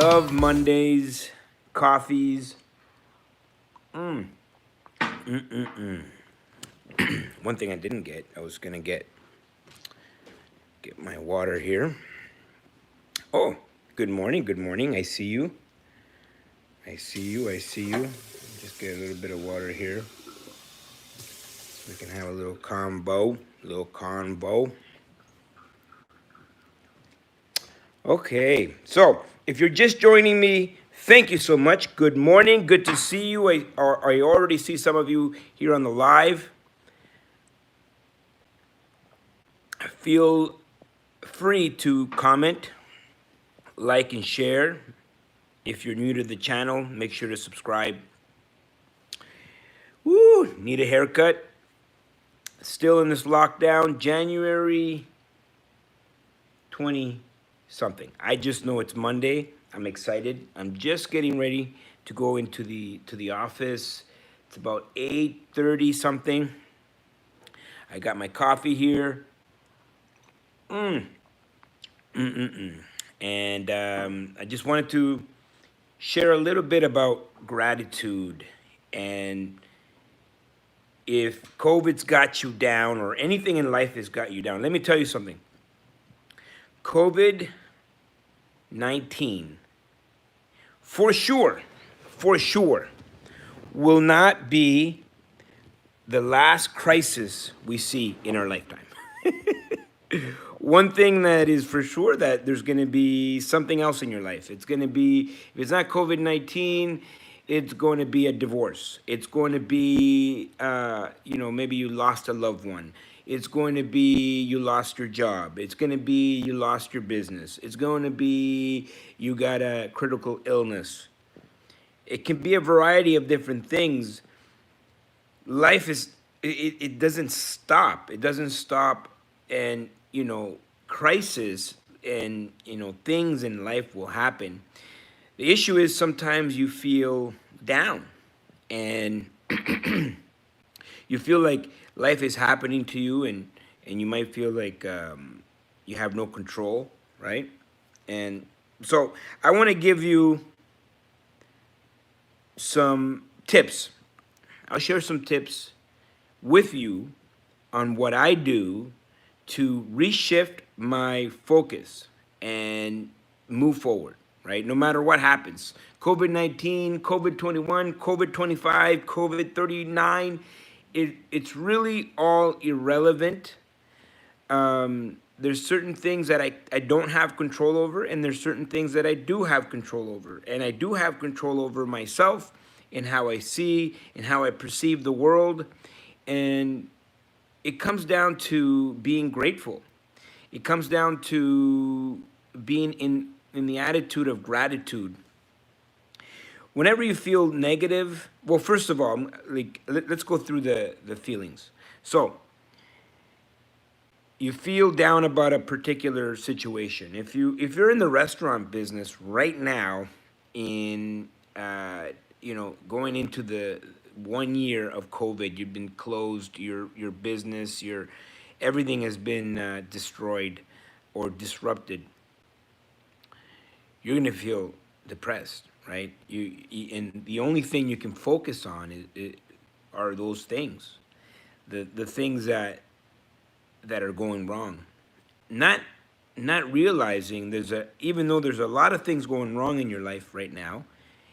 love Mondays, coffees. One thing I didn't get, I was gonna get my water here. Oh, good morning, good morning. I see you. I see you, I see you. Just get a little bit of water here so we can have a little combo. Okay, so if you're just joining me, thank you so much. Good morning, good to see you. I already see some of you here on the live. Feel free to comment, like, and share. If you're new to the channel, make sure to subscribe. Woo, need a haircut. Still in this lockdown, January 20 something. I just know it's Monday. I'm excited. I'm just getting ready to go into the office. It's about 8:30 something. I got my coffee here. And I just wanted to share a little bit about gratitude. And if COVID's got you down or anything in life has got you down, let me tell you something. COVID-19, for sure, will not be the last crisis we see in our lifetime. One thing that is for sure, that there's going to be something else in your life. It's going to be, if it's not COVID-19, it's going to be a divorce. It's going to be, maybe you lost a loved one. It's going to be you lost your job. It's going to be you lost your business. It's going to be you got a critical illness. It can be a variety of different things. Life it doesn't stop. It doesn't stop. And, crisis and, things in life will happen. The issue is sometimes you feel down and you feel like life is happening to you, and you might feel like you have no control, right? And so I want to give you some tips. I'll share some tips with you on what I do to reshift my focus and move forward, right? No matter what happens. COVID-19, COVID-21, COVID-25, COVID-39, it's really all irrelevant. There's certain things that I don't have control over, and there's certain things that I do have control over. And I do have control over myself and how I see and how I perceive the world. And it comes down to being grateful. It comes down to being in the attitude of gratitude. Whenever you feel negative, well, first of all, let's go through the feelings. So, you feel down about a particular situation. If you're in the restaurant business right now, in going into the 1 year of COVID, you've been closed. Your business, everything has been destroyed or disrupted. You're gonna feel depressed, right? And the only thing you can focus on are those things, the things that are going wrong. Not realizing even though there's a lot of things going wrong in your life right now,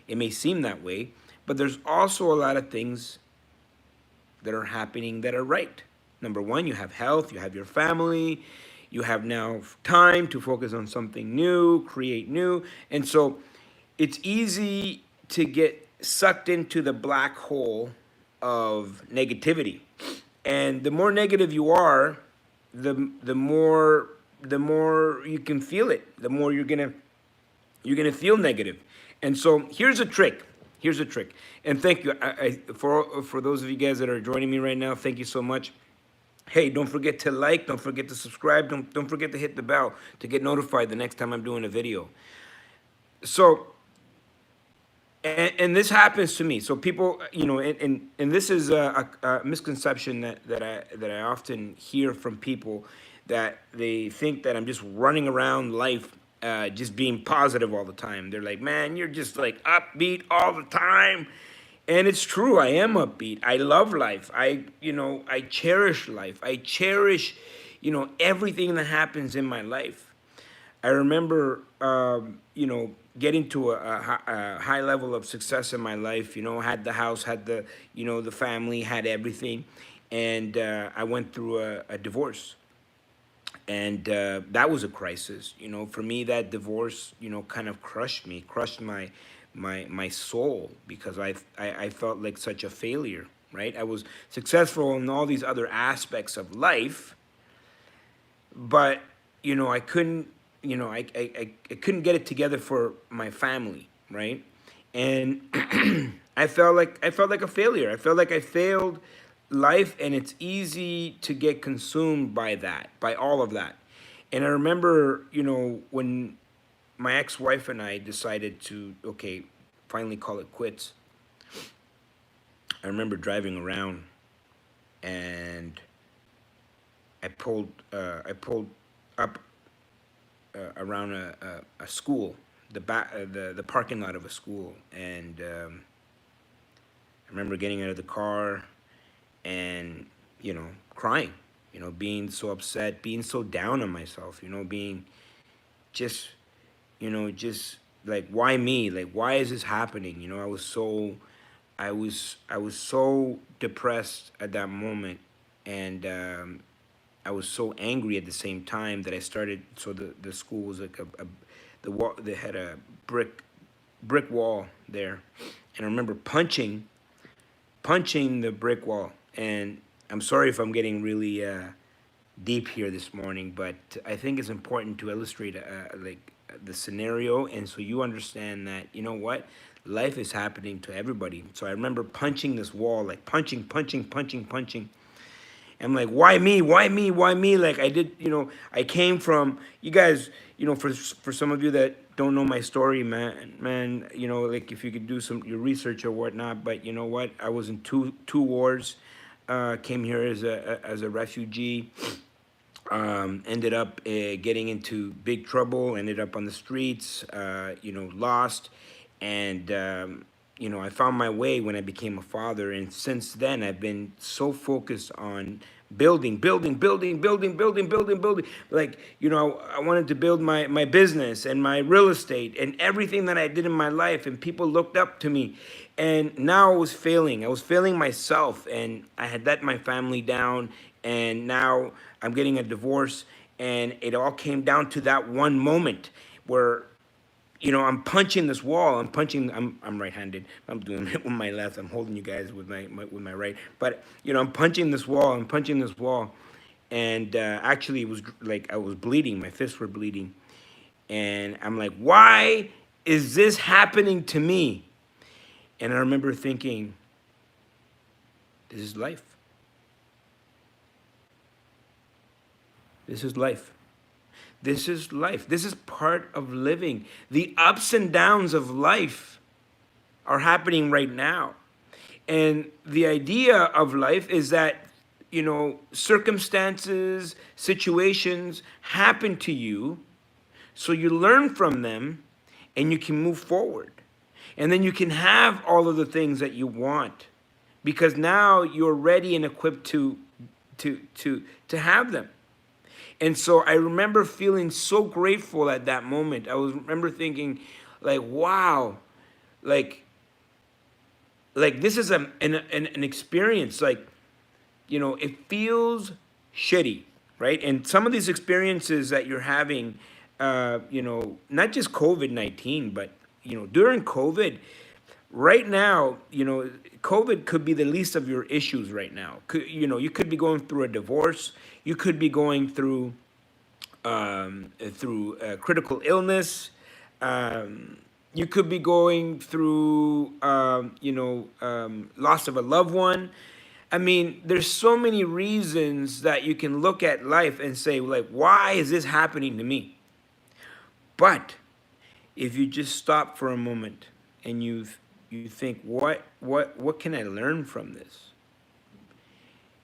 it may seem that way, but there's also a lot of things that are happening that are right. Number one, you have health, you have your family, you have now time to focus on something new, create new. And so it's easy to get sucked into the black hole of negativity. And the more negative you are, the more you can feel it, the more you're gonna feel negative. And so here's a trick. And thank you for those of you guys that are joining me right now. Thank you so much. Hey, don't forget to like, don't forget to subscribe, don't forget to hit the bell to get notified the next time I'm doing a video. So, and this happens to me. So people, and this is a misconception that I often hear from people, that they think that I'm just running around life just being positive all the time. They're like, man, you're just like upbeat all the time. And it's true, I am upbeat. I love life. I cherish life. I cherish, everything that happens in my life. I remember, getting to a high level of success in my life. Had the house, had the family, had everything, and I went through a divorce, and that was a crisis. For me, that divorce, kind of crushed my soul, because I felt like such a failure. Right, I was successful in all these other aspects of life, but I couldn't, I couldn't get it together for my family, right? And I felt like a failure. I felt like I failed life, and it's easy to get consumed by that, by all of that. And I remember, when my ex-wife and I decided to, okay, finally call it quits. I remember driving around, and I pulled up around a school, the parking lot of a school, and I remember getting out of the car and crying, being so upset, being so down on myself, being just just like, why me? Like, why is this happening? I was so depressed at that moment, and I was so angry at the same time that I started. So the school was like the wall. They had a brick wall there, and I remember punching the brick wall. And I'm sorry if I'm getting really deep here this morning, but I think it's important to illustrate like the scenario, and so you understand that, what, life is happening to everybody. So I remember punching this wall, like punching, punching, punching, punching. I'm like, why me? Why me? Why me? Like, I did, I came from, you guys, for some of you that don't know my story, man, like, if you could do some your research or whatnot. But you know what? I was in two wars. Came here as a refugee. Ended up getting into big trouble. Ended up on the streets. Lost, and I found my way when I became a father. And since then, I've been so focused on building, building, building, building, building, building, building. Like, I wanted to build my business and my real estate and everything that I did in my life. And people looked up to me. And now I was failing. I was failing myself. And I had let my family down. And now I'm getting a divorce. And it all came down to that one moment where I'm punching this wall. I'm right-handed. I'm doing it with my left. I'm holding you guys with my right. But I'm punching this wall. I'm punching this wall, and actually, it was like I was bleeding. My fists were bleeding, and I'm like, why is this happening to me? And I remember thinking, this is life. This is life. This is life. This is part of living. The ups and downs of life are happening right now. And the idea of life is that, circumstances, situations happen to you, so you learn from them and you can move forward. And then you can have all of the things that you want, because now you're ready and equipped to have them. And so I remember feeling so grateful at that moment. Remember thinking, like, wow, like this is an experience. Like, it feels shitty, right? And some of these experiences that you're having, not just COVID-19, but during COVID, right now, COVID could be the least of your issues right now. You could be going through a divorce. You could be going through critical illness. You could be going through, loss of a loved one. I mean, there's so many reasons that you can look at life and say, like, why is this happening to me? But if you just stop for a moment and you think, what can I learn from this?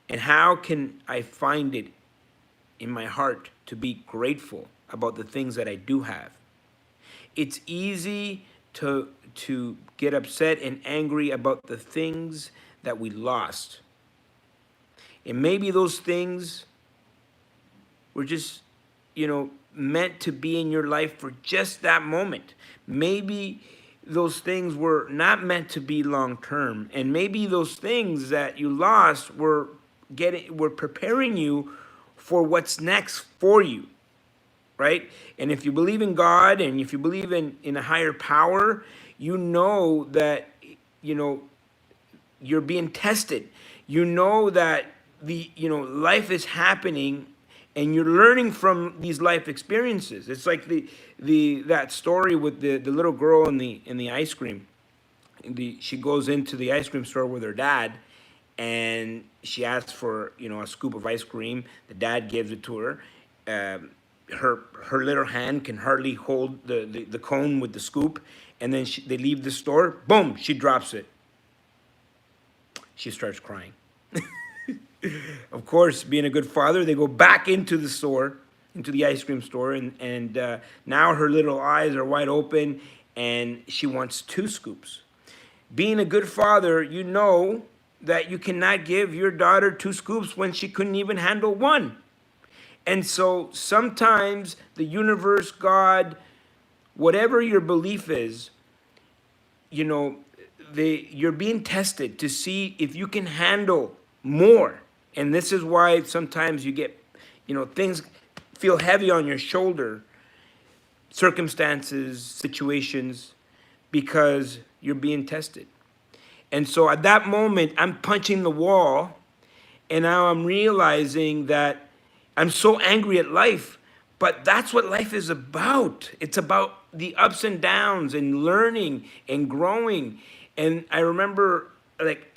And how can I find it in my heart to be grateful about the things that I do have? it's easy to get upset and angry about the things that we lost. And maybe those things were just, meant to be in your life for just that moment. Maybe those things were not meant to be long term. And maybe those things that you lost were preparing you for what's next for you, right? And if you believe in God and if you believe in a higher power, you know that, you know, you're being tested. You know that life is happening and you're learning from these life experiences. It's like the that story with the little girl in the ice cream. She goes into the ice cream store with her dad, and she asks for a scoop of ice cream. The dad gives it to her. Her little hand can hardly hold the cone with the scoop, and then they leave the store. Boom, she drops it. She starts crying. Of course, being a good father, they go back into the store, into the ice cream store, and now her little eyes are wide open, and she wants 2 scoops. Being a good father, you know that you cannot give your daughter 2 scoops when she couldn't even handle one. And so sometimes the universe, God, whatever your belief is, you're being tested to see if you can handle more. And this is why sometimes you get, things feel heavy on your shoulder, circumstances, situations, because you're being tested. And so at that moment, I'm punching the wall, and now I'm realizing that I'm so angry at life, but that's what life is about. It's about the ups and downs and learning and growing. And I remember like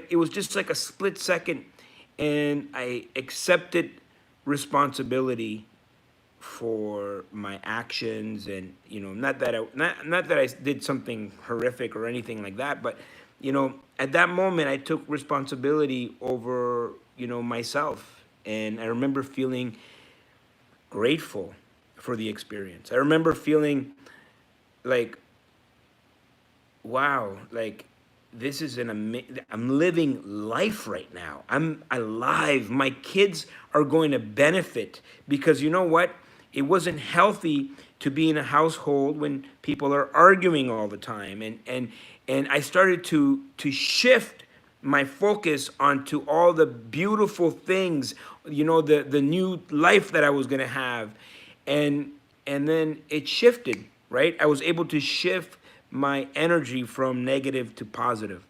it was just like a split second, and I accepted responsibility for my actions. And not that I did something horrific or anything like that, but at that moment I took responsibility over myself. And I remember feeling grateful for the experience. I remember feeling like, wow, like this is I'm living life right now. I'm alive. My kids are going to benefit, because you know what? It wasn't healthy to be in a household when people are arguing all the time. And I started to shift my focus onto all the beautiful things, the new life that I was going to have. And then it shifted, right? I was able to shift my energy from negative to positive.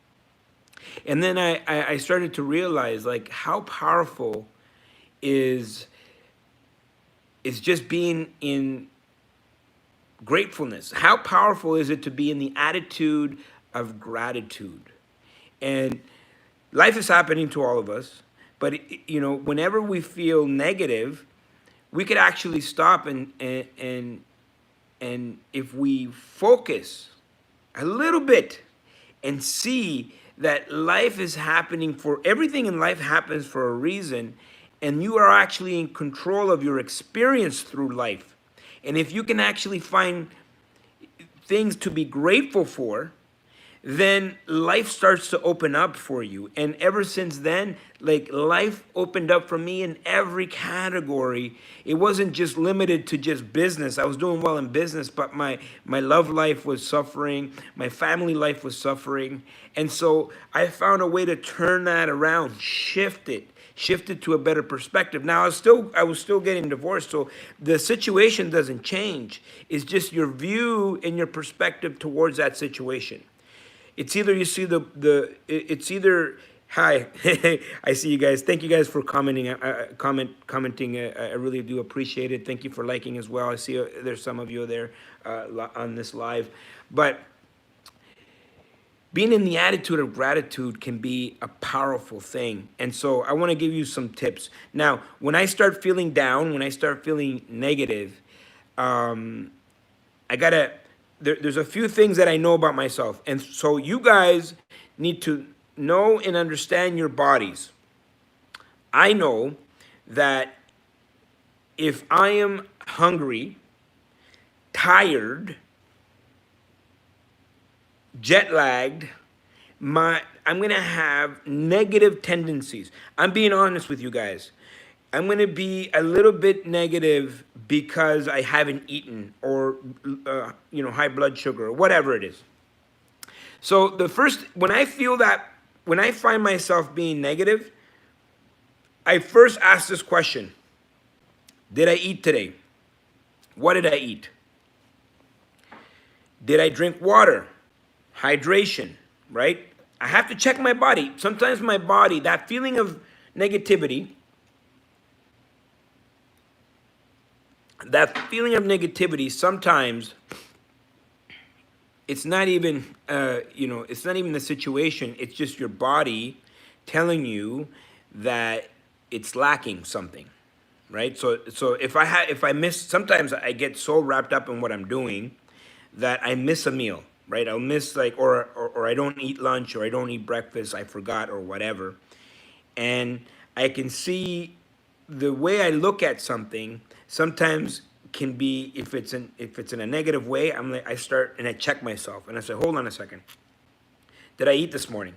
And then I started to realize, like, how powerful is just being in gratefulness. How powerful is it to be in the attitude of gratitude? And life is happening to all of us, but whenever we feel negative, we could actually stop and if we focus a little bit and see that life is happening for everything in life happens for a reason, and you are actually in control of your experience through life. And if you can actually find things to be grateful for, then life starts to open up for you. And ever since then, like, life opened up for me in every category. It wasn't just limited to just business. I was doing well in business, but my love life was suffering. My family life was suffering. And so I found a way to turn that around, shift it to a better perspective. Now I was still getting divorced, so the situation doesn't change. It's just your view and your perspective towards that situation. It's either you see it's either, hi, I see you guys. Thank you guys for commenting. Commenting. I really do appreciate it. Thank you for liking as well. I see there's some of you there on this live, but being in the attitude of gratitude can be a powerful thing. And so I want to give you some tips. Now, when I start feeling down, when I start feeling negative, there's a few things that I know about myself. And so you guys need to know and understand your bodies. I know that if I am hungry, tired, jet lagged, I'm gonna have negative tendencies. I'm being honest with you guys. I'm gonna be a little bit negative because I haven't eaten, or high blood sugar, or whatever it is. So when I feel that, when I find myself being negative, I first ask this question: did I eat today? What did I eat? Did I drink water? Hydration, right? I have to check my body. Sometimes my body, that feeling of negativity, sometimes it's not even, it's not even the situation. It's just your body telling you that it's lacking something, right? So if I miss, sometimes I get so wrapped up in what I'm doing that I miss a meal, right? I'll miss, like, or I don't eat lunch, or I don't eat breakfast, I forgot, or whatever. And I can see the way I look at something sometimes can be, if it's in a negative way, I start and I check myself and I say, hold on a second. Did I eat this morning?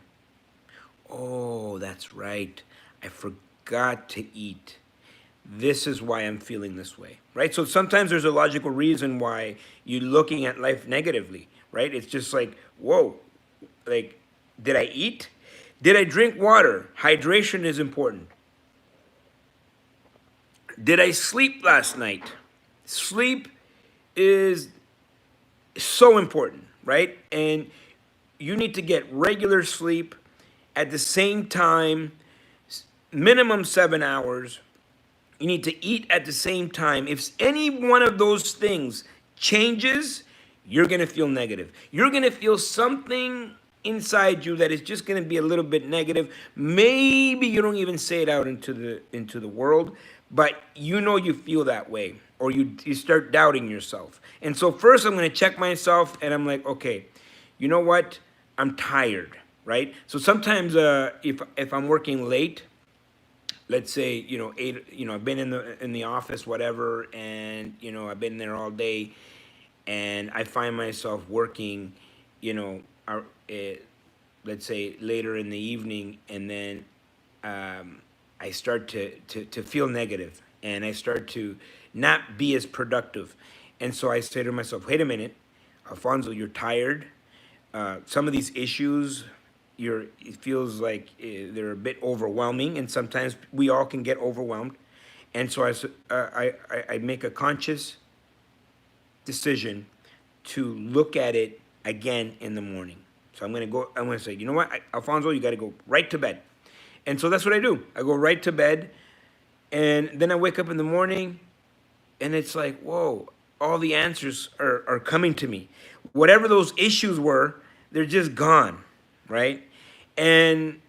Oh, that's right. I forgot to eat. This is why I'm feeling this way, right? So sometimes there's a logical reason why you're looking at life negatively, right? It's just like, whoa, like, did I eat? Did I drink water? Hydration is important. Did I sleep last night? Sleep is so important, right? And you need to get regular sleep at the same time, minimum 7 hours. You need to eat at the same time. If any one of those things changes, you're going to feel negative. You're going to feel something inside you that is just going to be a little bit negative. Maybe you don't even say it out into the world, but you feel that way, or you start doubting yourself. And so first I'm going to check myself, and I'm like, okay, you know what? I'm tired, right? So sometimes if I'm working late, let's say, 8, I've been in the office, whatever, and I've been there all day, and I find myself working, let's say later in the evening, and then I start to feel negative, and I start to not be as productive. And so I say to myself, wait a minute, Alfonso, you're tired. Some of these issues, it feels like they're a bit overwhelming, and sometimes we all can get overwhelmed. And so I make a conscious decision to look at it again in the morning. So I'm gonna say, you know what, Alfonso, you gotta go right to bed. And so that's what I do. I go right to bed, and then I wake up in the morning, and it's like, whoa, all the answers are coming to me. Whatever those issues were, they're just gone, right? And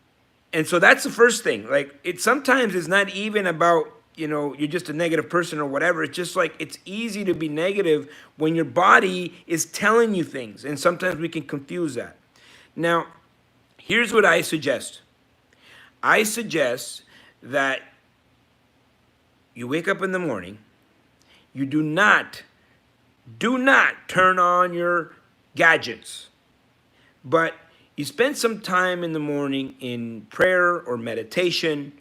and so that's the first thing. Like, it sometimes is not even about, you're just a negative person or whatever. It's just like, it's easy to be negative when your body is telling you things, and sometimes we can confuse that. Now, here's what I suggest. I suggest that you wake up in the morning, you do not turn on your gadgets, but you spend some time in the morning in prayer or meditation,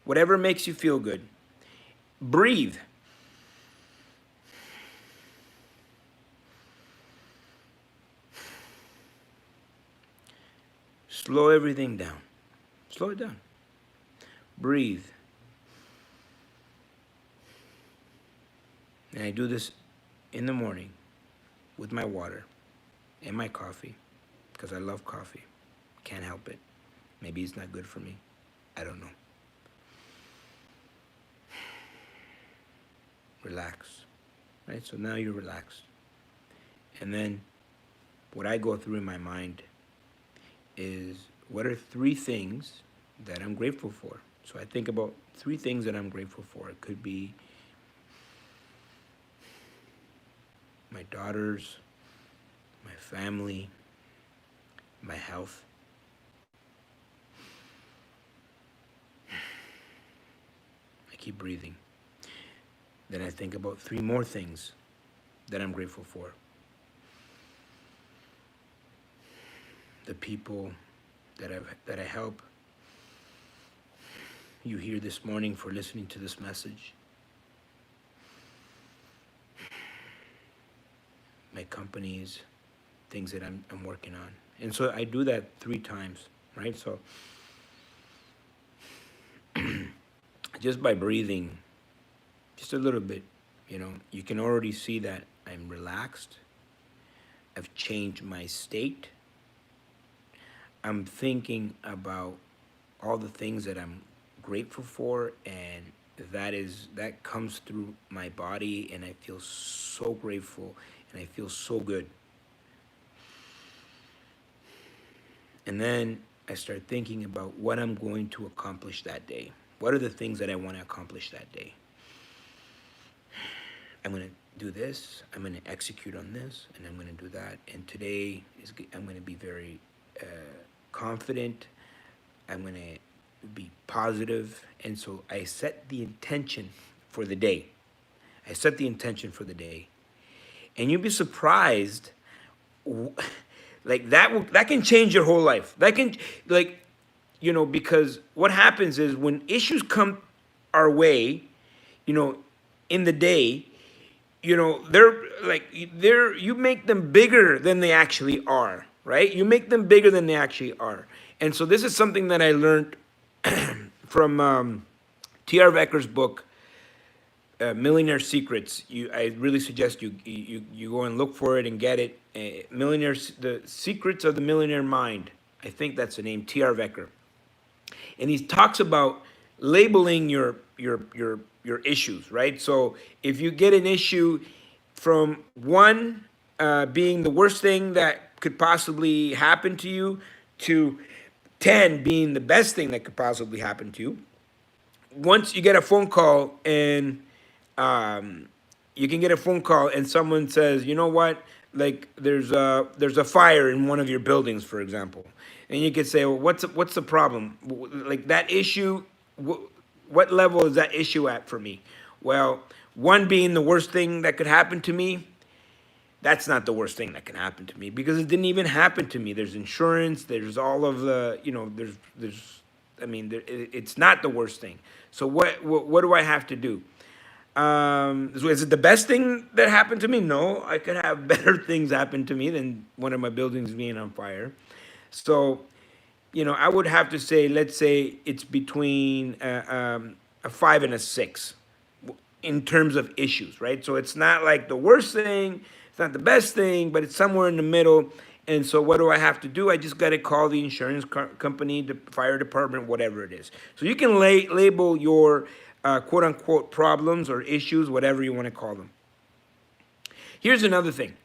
whatever makes you feel good. Breathe. Slow everything down. Slow it down. Breathe. And I do this in the morning with my water and my coffee, because I love coffee. Can't help it. Maybe it's not good for me. I don't know. Relax. Right? So now you're relaxed. And then what I go through in my mind is, what are 3 things that I'm grateful for? So I think about 3 things that I'm grateful for. It could be my daughters, my family, my health. I keep breathing. Then I think about 3 more things that I'm grateful for. The people that I help. You here this morning for listening to this message. My companies, things that I'm working on. And so I do that 3 times, right? So just by breathing just a little bit, you can already see that I'm relaxed. I've changed my state. I'm thinking about all the things that I'm grateful for, and that comes through my body, and I feel so grateful and I feel so good. And then I start thinking about what I'm going to accomplish that day. What are the things that I want to accomplish that day? I'm going to do this, I'm going to execute on this, and I'm going to do that. And today I'm going to be very confident. I'm going to be positive. And so I set the intention for the day. I set the intention for the day. And you'll be surprised, like that can change your whole life. That can, because what happens is when issues come our way, in the day, you make them bigger than they actually are, right? You make them bigger than they actually are. And so this is something that I learned from T.R. Vecker's book, Millionaire Secrets. I really suggest you go and look for it and get it. The Secrets of the Millionaire Mind. I think that's the name, T.R. Vecker. And he talks about labeling your issues, right? So if you get an issue from 1 being the worst thing that could possibly happen to you to 10 being the best thing that could possibly happen to you, once you get a phone call and you can get a phone call and someone says, you know what, like there's a fire in one of your buildings, for example, and you could say, well, what's the problem? Like that issue, what level is that issue at for me? Well, 1 being the worst thing that could happen to me, that's not the worst thing that can happen to me because it didn't even happen to me. There's insurance, there's all of the, it's not the worst thing. So what do I have to do? Is it the best thing that happened to me? No, I could have better things happen to me than one of my buildings being on fire. So, I would have to say, let's say it's between a 5 and a 6 in terms of issues, right? So it's not like the worst thing, it's not the best thing, but it's somewhere in the middle. And so what do I have to do? I just got to call the insurance company, the fire department, whatever it is. So you can label your quote unquote problems or issues, whatever you want to call them. Here's another thing.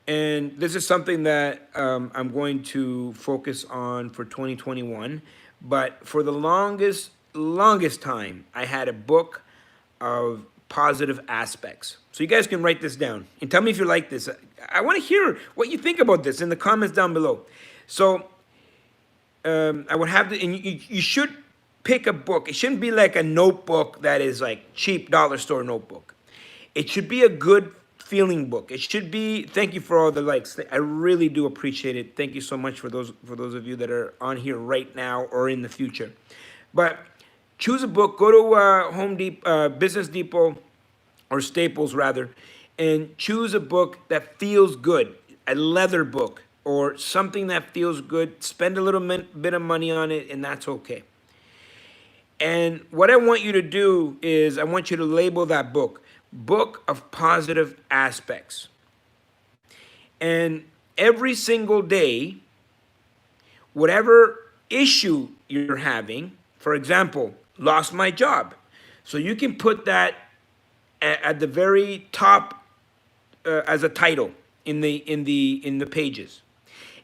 And this is something that I'm going to focus on for 2021. But for the longest time, I had a book of positive aspects. So you guys can write this down and tell me if you like this. I want to hear what you think about this in the comments down below. So I would have to, and you should pick a book. It shouldn't be like a notebook that is like cheap dollar store notebook. It should be a good feeling book. It should be, thank you for all the likes. I really do appreciate it. Thank you so much for those of you that are on here right now or in the future. But choose a book, go to Home Depot, Business Depot, or Staples rather, and choose a book that feels good, a leather book or something that feels good. Spend a little bit of money on it, and that's okay. And what I want you to do is I want you to label that book of positive aspects. And every single day, whatever issue you're having, for example, lost my job. So you can put that at the very top as a title in the pages.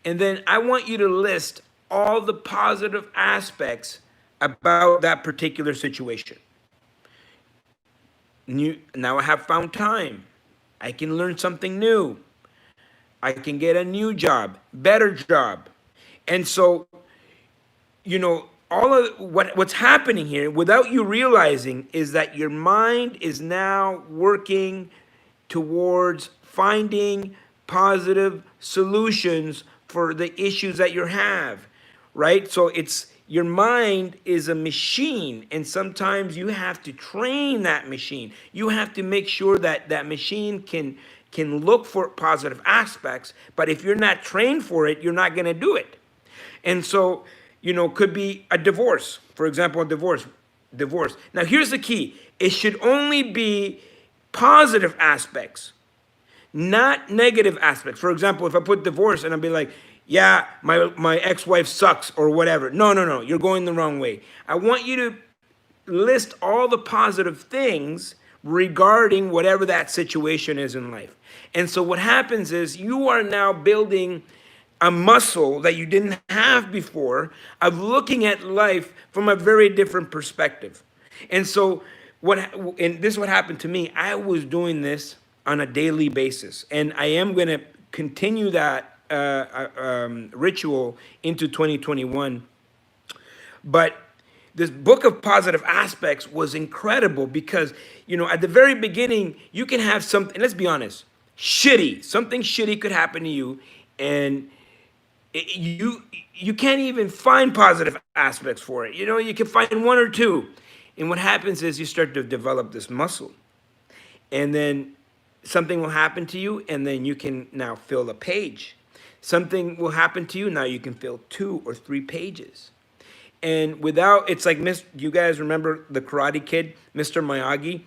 And then I want you to list all the positive aspects about that particular situation. Now I have found time. I can learn something new. I can get a new job, better job. And so, all of what's happening here without you realizing is that your mind is now working towards finding positive solutions for the issues that you have, right? So it's your mind is a machine, and sometimes you have to train that machine. You have to make sure that that machine can look for positive aspects, but if you're not trained for it, you're not going to do it. And so, could be a divorce. For example, a divorce. Divorce. Now, here's the key. It should only be positive aspects, not negative aspects. For example, if I put divorce and I'll be like, yeah, my ex-wife sucks or whatever. No, no, no. You're going the wrong way. I want you to list all the positive things regarding whatever that situation is in life. And so what happens is you are now building a muscle that you didn't have before of looking at life from a very different perspective. And so and this is what happened to me. I was doing this on a daily basis, and I am going to continue that ritual into 2021. But this book of positive aspects was incredible because, at the very beginning, you can have something, let's be honest, something shitty could happen to you, and you can't even find positive aspects for it. You can find one or two. And what happens is you start to develop this muscle. And then something will happen to you, and then you can now fill a page. Something will happen to you, now you can fill 2 or 3 pages. And it's like, you guys remember the Karate Kid, Mr. Miyagi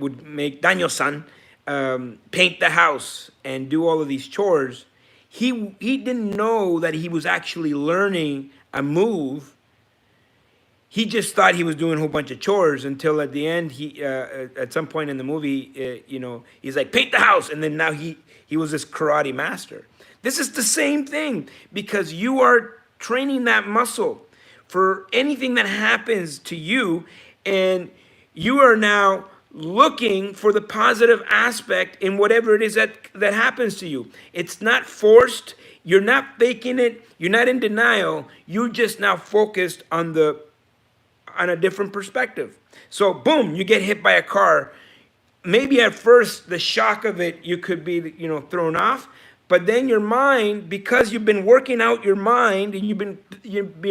would make Daniel-san paint the house and do all of these chores. He didn't know that he was actually learning a move. He just thought he was doing a whole bunch of chores until at the end, at some point in the movie, he's like, paint the house. And then now he was this karate master. This is the same thing because you are training that muscle for anything that happens to you. And you are now looking for the positive aspect in whatever it is that happens to you. It's not forced. You're not faking it. You're not in denial. You're just now focused on a different perspective. So boom, you get hit by a car. Maybe at first the shock of it, you could be, thrown off. But then your mind, because you've been working out your mind and you've been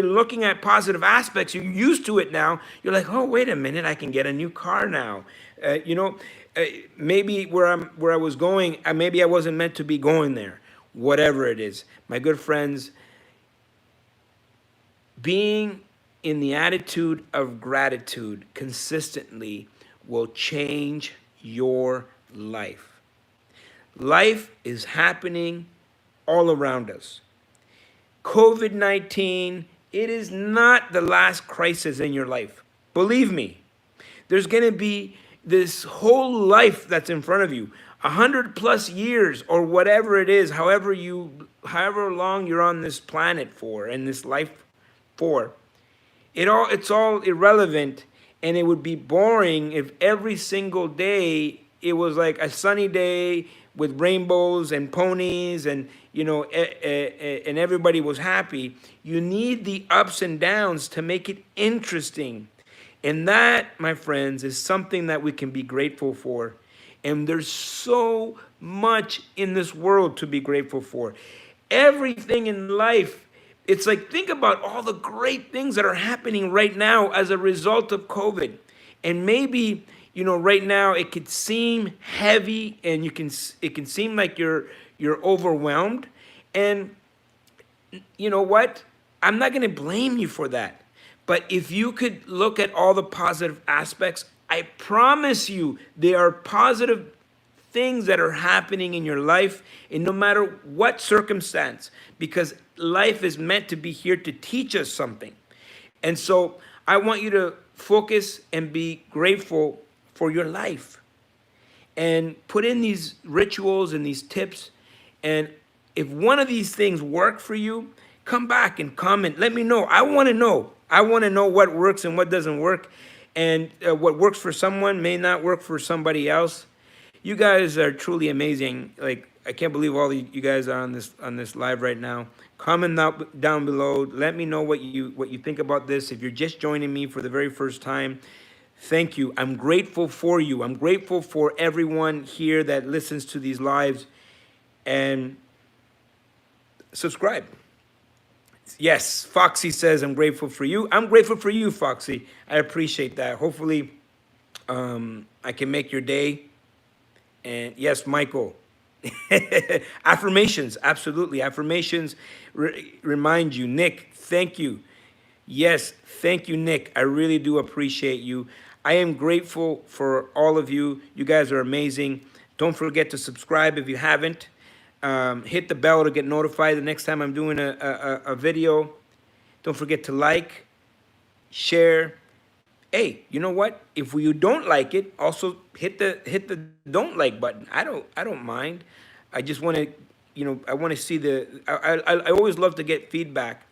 looking at positive aspects, you're used to it now. You're like, oh, wait a minute, I can get a new car now. Maybe where I was going, maybe I wasn't meant to be going there. Whatever it is, my good friends, being in the attitude of gratitude consistently will change your life. Life is happening all around us. COVID-19, it is not the last crisis in your life. Believe me, there's going to be this whole life that's in front of you, 100+ years or whatever it is, however long you're on this planet for and this life for. It's all irrelevant, and it would be boring if every single day it was like a sunny day with rainbows and ponies and and everybody was happy. You need the ups and downs to make it interesting. And that, my friends, is something that we can be grateful for. And there's so much in this world to be grateful for. Everything in life, it's like, think about all the great things that are happening right now as a result of COVID. And maybe, right now it could seem heavy and it can seem like you're overwhelmed. And you know what? I'm not going to blame you for that. But if you could look at all the positive aspects, I promise you there are positive things that are happening in your life, and no matter what circumstance, because life is meant to be here to teach us something. And so I want you to focus and be grateful for your life and put in these rituals and these tips. And if one of these things work for you, come back and comment. Let me know. I want to know. I want to know what works and what doesn't work. And what works for someone may not work for somebody else. You guys are truly amazing. Like, I can't believe all you guys are on this live right now. Comment down below. Let me know what you think about this. If you're just joining me for the very first time, Thank you. I'm grateful for you. I'm grateful for everyone here that listens to these lives. And subscribe. Yes, Foxy says, I'm grateful for you. I'm grateful for you, Foxy. I appreciate that. Hopefully, I can make your day. And yes, Michael. Affirmations, absolutely. Affirmations remind you. Nick, thank you. Yes, thank you, Nick. I really do appreciate you. I am grateful for all of you. You guys are amazing. Don't forget to subscribe if you haven't. Hit the bell to get notified the next time I'm doing a video. Don't forget to like, share. Hey, you know what? If you don't like it, also hit the don't like button. I don't mind. I just want to, I want to see I always love to get feedback.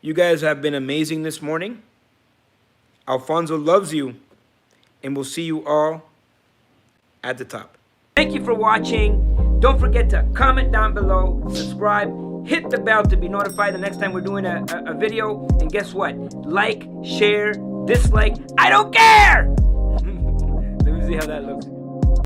You guys have been amazing this morning. Alfonso loves you, and we'll see you all at the top. Thank you for watching. Don't forget to comment down below, subscribe, hit the bell to be notified the next time we're doing a video. And guess what? Like, share, dislike, I don't care! Let me see how that looks.